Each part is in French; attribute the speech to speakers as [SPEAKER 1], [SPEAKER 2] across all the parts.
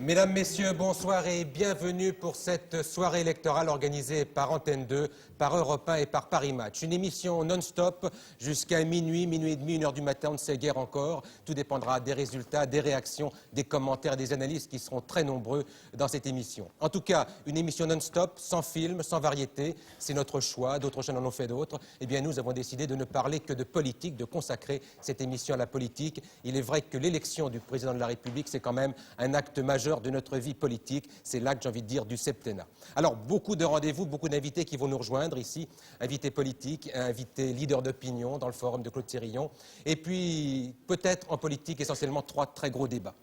[SPEAKER 1] Mesdames, Messieurs, bonsoir et bienvenue pour cette soirée électorale organisée par Antenne 2, par Europe 1 et par Paris Match. Une émission non-stop jusqu'à minuit, minuit et demi, 1h du matin, on ne sait guère encore. Tout dépendra des résultats, des réactions, des commentaires, des analystes qui seront très nombreux dans cette émission. En tout cas, une émission non-stop, sans film, sans variété. C'est notre choix, d'autres chaînes en ont fait d'autres. Eh bien, nous avons décidé de ne parler que de politique, de consacrer cette émission à la politique. Il est vrai que l'élection du président de la République, c'est quand même un acte majeur de notre vie politique. C'est l'acte, j'ai envie de dire, du septennat. Alors, beaucoup de rendez-vous, beaucoup d'invités qui vont nous rejoindre ici. Invités politiques, invités leaders d'opinion dans le forum de Claude Sérillon. Et puis, peut-être en politique, essentiellement, 3 très gros débats.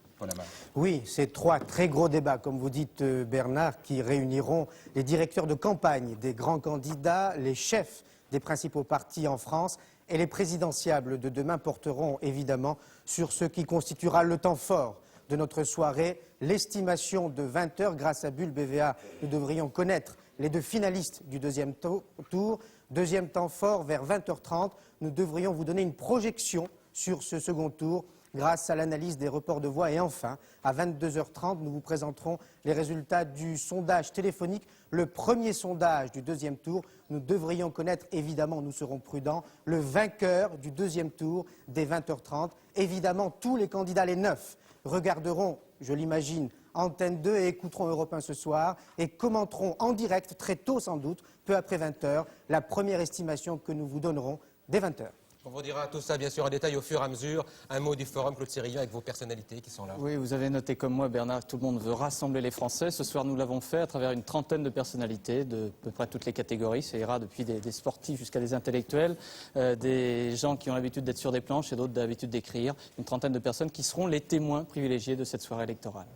[SPEAKER 2] Oui, c'est 3 très gros débats, comme vous dites Bernard, qui réuniront les directeurs de campagne des grands candidats, les chefs des principaux partis en France et les présidentiables de demain porteront évidemment sur ce qui constituera le temps fort de notre soirée, l'estimation de 20 heures. Grâce à Bull BVA, nous devrions connaître les 2 finalistes du deuxième tour. Deuxième temps fort, vers 20h30, nous devrions vous donner une projection sur ce second tour grâce à l'analyse des reports de voix. Et enfin, à 22h30, nous vous présenterons les résultats du sondage téléphonique, le premier sondage du deuxième tour. Nous devrions connaître, évidemment, nous serons prudents, le vainqueur du deuxième tour dès 20h30. Évidemment, tous les candidats, les 9, regarderont, je l'imagine, Antenne 2 et écouteront Europe 1 ce soir et commenteront en direct, très tôt sans doute, peu après 20h, la première estimation que nous vous donnerons dès 20h.
[SPEAKER 1] On vous dira tout ça, bien sûr, en détail au fur et à mesure. Un mot du forum, Claude Sérillon, avec vos personnalités qui sont là.
[SPEAKER 3] Oui, vous avez noté comme moi, Bernard, que tout le monde veut rassembler les Français. Ce soir, nous l'avons fait à travers une trentaine de personnalités de à peu près toutes les catégories. Ça ira depuis des sportifs jusqu'à des intellectuels, des gens qui ont l'habitude d'être sur des planches et d'autres d'habitude d'écrire. Une trentaine de personnes qui seront les témoins privilégiés de cette soirée électorale.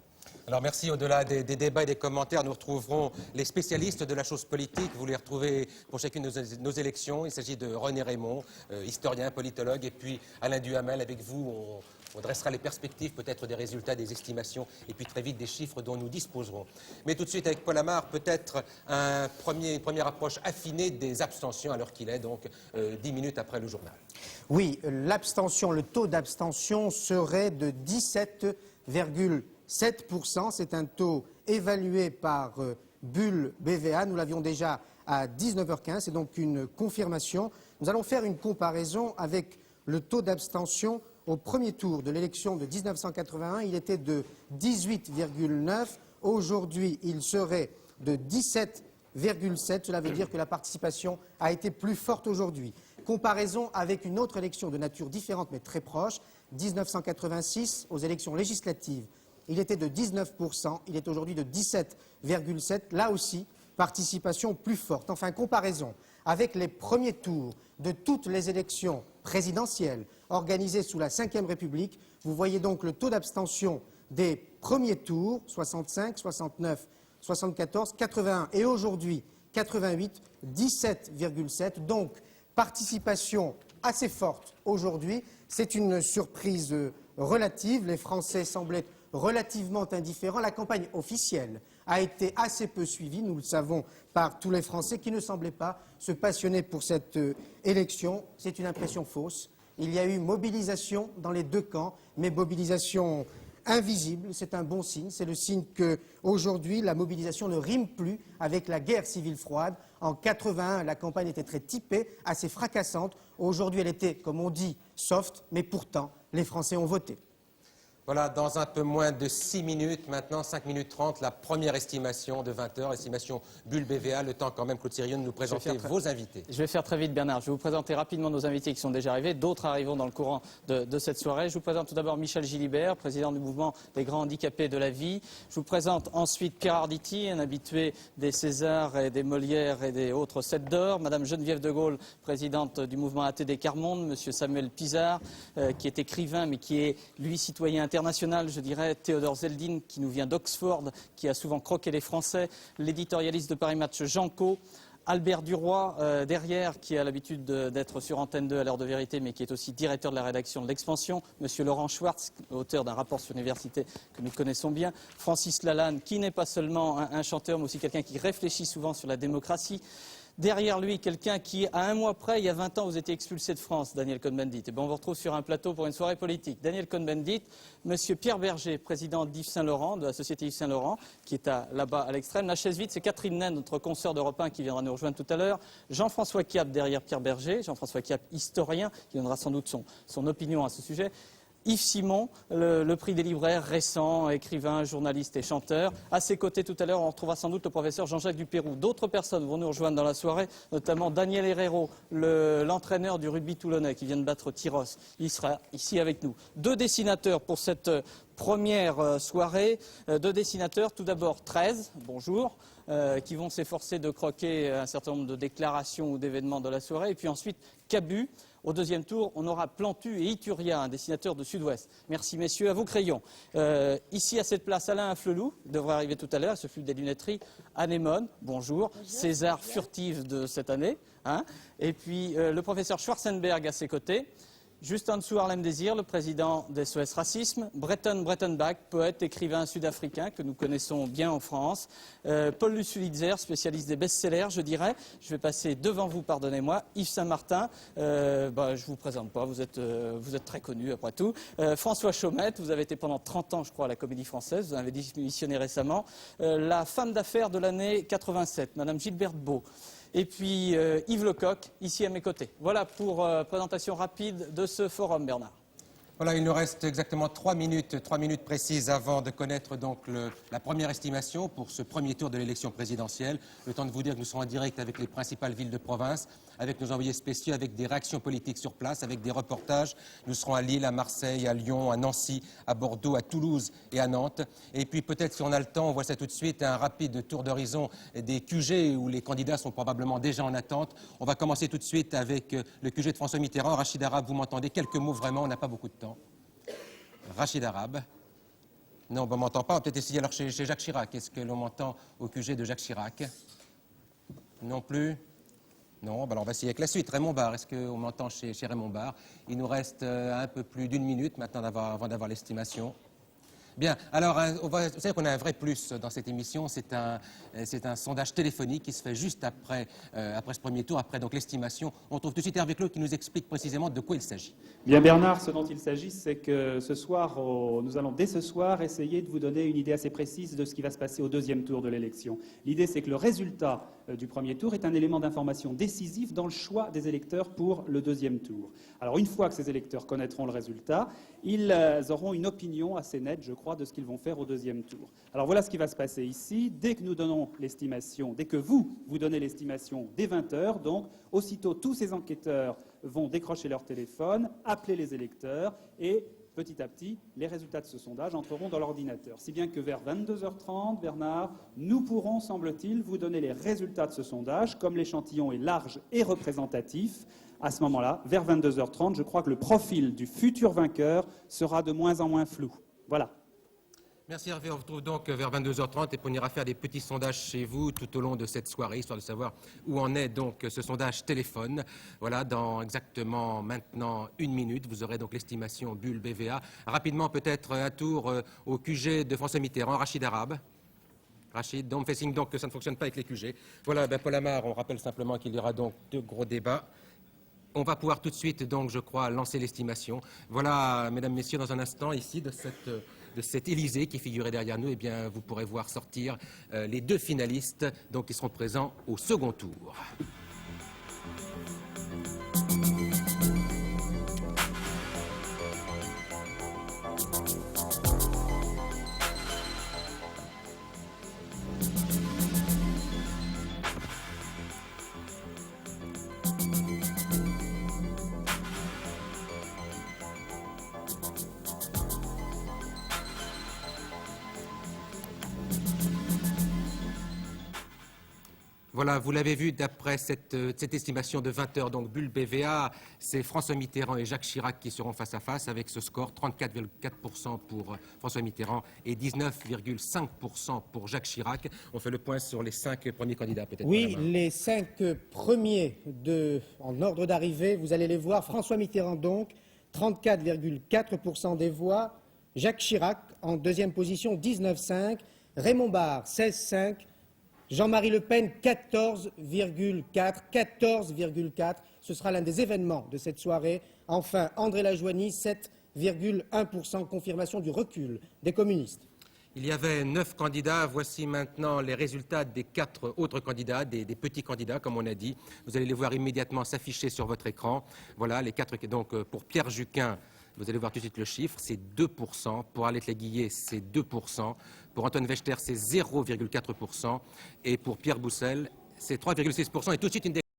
[SPEAKER 3] Alors merci, au-delà des débats et des commentaires, nous retrouverons les spécialistes de la chose politique. Vous les retrouvez pour chacune de nos élections. Il s'agit de René Raymond, historien, politologue, et puis Alain Duhamel. Avec vous, on dressera les perspectives, peut-être des résultats, des estimations, et puis très vite des chiffres dont nous disposerons. Mais tout de suite avec Paul Amar, peut-être une première approche affinée des abstentions à l'heure qu'il est, donc 10 minutes après le journal.
[SPEAKER 2] Oui, l'abstention, le taux d'abstention serait de 17,7%. C'est un taux évalué par Bull BVA. Nous l'avions déjà à 19h15. C'est donc une confirmation. Nous allons faire une comparaison avec le taux d'abstention au premier tour de l'élection de 1981. Il était de 18,9. Aujourd'hui, il serait de 17,7. Cela veut dire que la participation a été plus forte aujourd'hui. Comparaison avec une autre élection de nature différente mais très proche, 1986, aux élections législatives. Il était de 19%, il est aujourd'hui de 17,7%. Là aussi, participation plus forte. Enfin, comparaison avec les premiers tours de toutes les élections présidentielles organisées sous la Ve République. Vous voyez donc le taux d'abstention des premiers tours, 65, 69, 74, 81 et aujourd'hui 88, 17,7. Donc, participation assez forte aujourd'hui. C'est une surprise relative. Les Français semblaient relativement indifférents. La campagne officielle a été assez peu suivie, nous le savons, par tous les Français qui ne semblaient pas se passionner pour cette élection. C'est une impression fausse. Il y a eu mobilisation dans les 2 camps, mais mobilisation invisible. C'est un bon signe. C'est le signe qu'aujourd'hui, la mobilisation ne rime plus avec la guerre civile froide. En 81, la campagne était très typée, assez fracassante. Aujourd'hui, elle était, comme on dit, soft, mais pourtant, les Français ont voté.
[SPEAKER 1] Voilà, dans un peu moins de 6 minutes, maintenant 5 minutes 30, la première estimation de 20 heures, estimation Bull BVA. Le temps quand même, Claude Sérillon, de nous présenter vos invités.
[SPEAKER 3] Je vais faire très vite, Bernard. Je vais vous présenter rapidement nos invités qui sont déjà arrivés. D'autres arriveront dans le courant de cette soirée. Je vous présente tout d'abord Michel Gilibert, président du mouvement des grands handicapés de la vie. Je vous présente ensuite Pierre Arditi, un habitué des Césars et des Molières et des autres 7 d'or. Madame Geneviève de Gaulle, présidente du mouvement ATD Quart-Monde. Monsieur Samuel Pizarre, qui est écrivain mais qui est, lui, citoyen international, je dirais, Théodore Zeldin, qui nous vient d'Oxford, qui a souvent croqué les Français, l'éditorialiste de Paris Match, Jean Caux, Albert Duroy, derrière, qui a l'habitude d'être sur Antenne 2 à l'heure de vérité, mais qui est aussi directeur de la rédaction de l'Expansion, monsieur Laurent Schwartz, auteur d'un rapport sur l'université que nous connaissons bien, Francis Lalanne, qui n'est pas seulement un chanteur, mais aussi quelqu'un qui réfléchit souvent sur la démocratie, Derrière lui, quelqu'un qui, à un mois près, il y a 20 ans, vous étiez expulsé de France, Daniel Cohn-Bendit. Et bien, on vous retrouve sur un plateau pour une soirée politique. Daniel Cohn-Bendit, Monsieur Pierre Berger, président d'Yves Saint-Laurent, de la société Yves Saint-Laurent, qui est là-bas à l'extrême. La chaise vide, c'est Catherine Naine, notre consoeur d'Europe 1, qui viendra nous rejoindre tout à l'heure. Jean-François Kiap, derrière Pierre Berger. Jean-François Kiap, historien, qui donnera sans doute son opinion à ce sujet. Yves Simon, le prix des libraires, récent, écrivain, journaliste et chanteur. À ses côtés, tout à l'heure, on retrouvera sans doute le professeur Jean-Jacques Dupérou. D'autres personnes vont nous rejoindre dans la soirée, notamment Daniel Herrero, l'entraîneur du rugby toulonnais qui vient de battre Tyros. Il sera ici avec nous. 2 dessinateurs pour cette première soirée. 2 dessinateurs, tout d'abord 13, bonjour, qui vont s'efforcer de croquer un certain nombre de déclarations ou d'événements de la soirée. Et puis ensuite, Cabu. Au deuxième tour, on aura Plantu et Ituria, un dessinateur de Sud-Ouest. Merci messieurs, à vos crayons. Ici à cette place, Alain Afflelou devrait arriver tout à l'heure, ce fut des lunetteries. Anémone, bonjour. César Furtive de cette année. Hein. Et puis le professeur Schwarzenberg à ses côtés. Juste en dessous, Harlem Désir, le président des SOS Racisme. Breton-Bach, poète, écrivain sud-africain que nous connaissons bien en France. Paul Lussulitzer, spécialiste des best-sellers, je dirais. Je vais passer devant vous, pardonnez-moi. Yves Saint-Martin, je ne vous présente pas, vous êtes très connu après tout. François Chaumette, vous avez été pendant 30 ans, je crois, à la Comédie Française. Vous avez démissionné récemment. La femme d'affaires de l'année 87, Madame Gilberte Beau. Et puis Yves Lecoq, ici à mes côtés. Voilà pour présentation rapide de ce forum, Bernard.
[SPEAKER 1] Voilà, il nous reste exactement 3 minutes précises avant de connaître donc la première estimation pour ce premier tour de l'élection présidentielle. Le temps de vous dire que nous serons en direct avec les principales villes de province, avec nos envoyés spéciaux, avec des réactions politiques sur place, avec des reportages. Nous serons à Lille, à Marseille, à Lyon, à Nancy, à Bordeaux, à Toulouse et à Nantes. Et puis peut-être si on a le temps, on voit ça tout de suite, un rapide tour d'horizon des QG où les candidats sont probablement déjà en attente. On va commencer tout de suite avec le QG de François Mitterrand. Rachid Arabe, vous m'entendez? Quelques mots vraiment, on n'a pas beaucoup de temps. Rachid Arabe. Non, on ne m'entend pas. On va peut-être essayer alors chez Jacques Chirac. Est-ce que l'on m'entend au QG de Jacques Chirac? Non plus? Non, ben alors on va essayer avec la suite. Raymond Barre, est-ce qu'on m'entend chez Raymond Barre? Il nous reste un peu plus d'1 minute maintenant avant d'avoir l'estimation. Bien, alors vous savez qu'on a un vrai plus dans cette émission, c'est un sondage téléphonique qui se fait juste après ce premier tour, après donc l'estimation. On trouve tout de suite Hervé Claude qui nous explique précisément de quoi il s'agit.
[SPEAKER 4] Bien Bernard, ce dont il s'agit, c'est que ce soir, nous allons dès ce soir essayer de vous donner une idée assez précise de ce qui va se passer au deuxième tour de l'élection. L'idée, c'est que le résultat du premier tour est un élément d'information décisif dans le choix des électeurs pour le deuxième tour. Alors une fois que ces électeurs connaîtront le résultat, ils auront une opinion assez nette, je crois, de ce qu'ils vont faire au deuxième tour. Alors voilà ce qui va se passer ici. Dès que nous donnons l'estimation, dès que vous donnez l'estimation dès 20h, donc aussitôt tous ces enquêteurs vont décrocher leur téléphone, appeler les électeurs et petit à petit, les résultats de ce sondage entreront dans l'ordinateur. Si bien que vers 22h30, Bernard, nous pourrons, semble-t-il, vous donner les résultats de ce sondage. Comme l'échantillon est large et représentatif, à ce moment-là, vers 22h30, je crois que le profil du futur vainqueur sera de moins en moins flou. Voilà.
[SPEAKER 1] Merci Hervé, on vous retrouve donc vers 22h30 et on ira faire des petits sondages chez vous tout au long de cette soirée, histoire de savoir où en est donc ce sondage téléphone. Voilà, dans exactement maintenant 1 minute, vous aurez donc l'estimation Bulle BVA. Rapidement peut-être un tour au QG de François Mitterrand, Rachid Arabe. Rachid, donc, on me fait signe donc que ça ne fonctionne pas avec les QG. Voilà, Paul Amar, on rappelle simplement qu'il y aura donc 2 gros débats. On va pouvoir tout de suite, donc, je crois, lancer l'estimation. Voilà, mesdames, messieurs, dans un instant, ici, de cet Élysée qui figurait derrière nous, eh bien, vous pourrez voir sortir les 2 finalistes donc, qui seront présents au second tour. Voilà, vous l'avez vu d'après cette estimation de 20 heures, donc Bulle BVA, c'est François Mitterrand et Jacques Chirac qui seront face à face avec ce score 34,4% pour François Mitterrand et 19,5% pour Jacques Chirac. On fait le point sur les 5 premiers candidats peut-être.
[SPEAKER 2] Oui, les 5 premiers en ordre d'arrivée, vous allez les voir. François Mitterrand donc, 34,4% des voix. Jacques Chirac en deuxième position, 19,5%. Raymond Barre, 16,5%. Jean-Marie Le Pen, 14,4. Ce sera l'un des événements de cette soirée. Enfin, André Lajoigny, 7,1%, confirmation du recul des communistes.
[SPEAKER 1] Il y avait 9 candidats. Voici maintenant les résultats des 4 autres candidats, des petits candidats, comme on a dit. Vous allez les voir immédiatement s'afficher sur votre écran. Voilà, les 4. Donc, pour Pierre Juquin, vous allez voir tout de suite le chiffre, c'est 2%. Pour Arlette Laguillet, c'est 2%. Pour Antoine Wechter, c'est 0,4%. Et pour Pierre Boussel, c'est 3,6%. Et tout de suite, une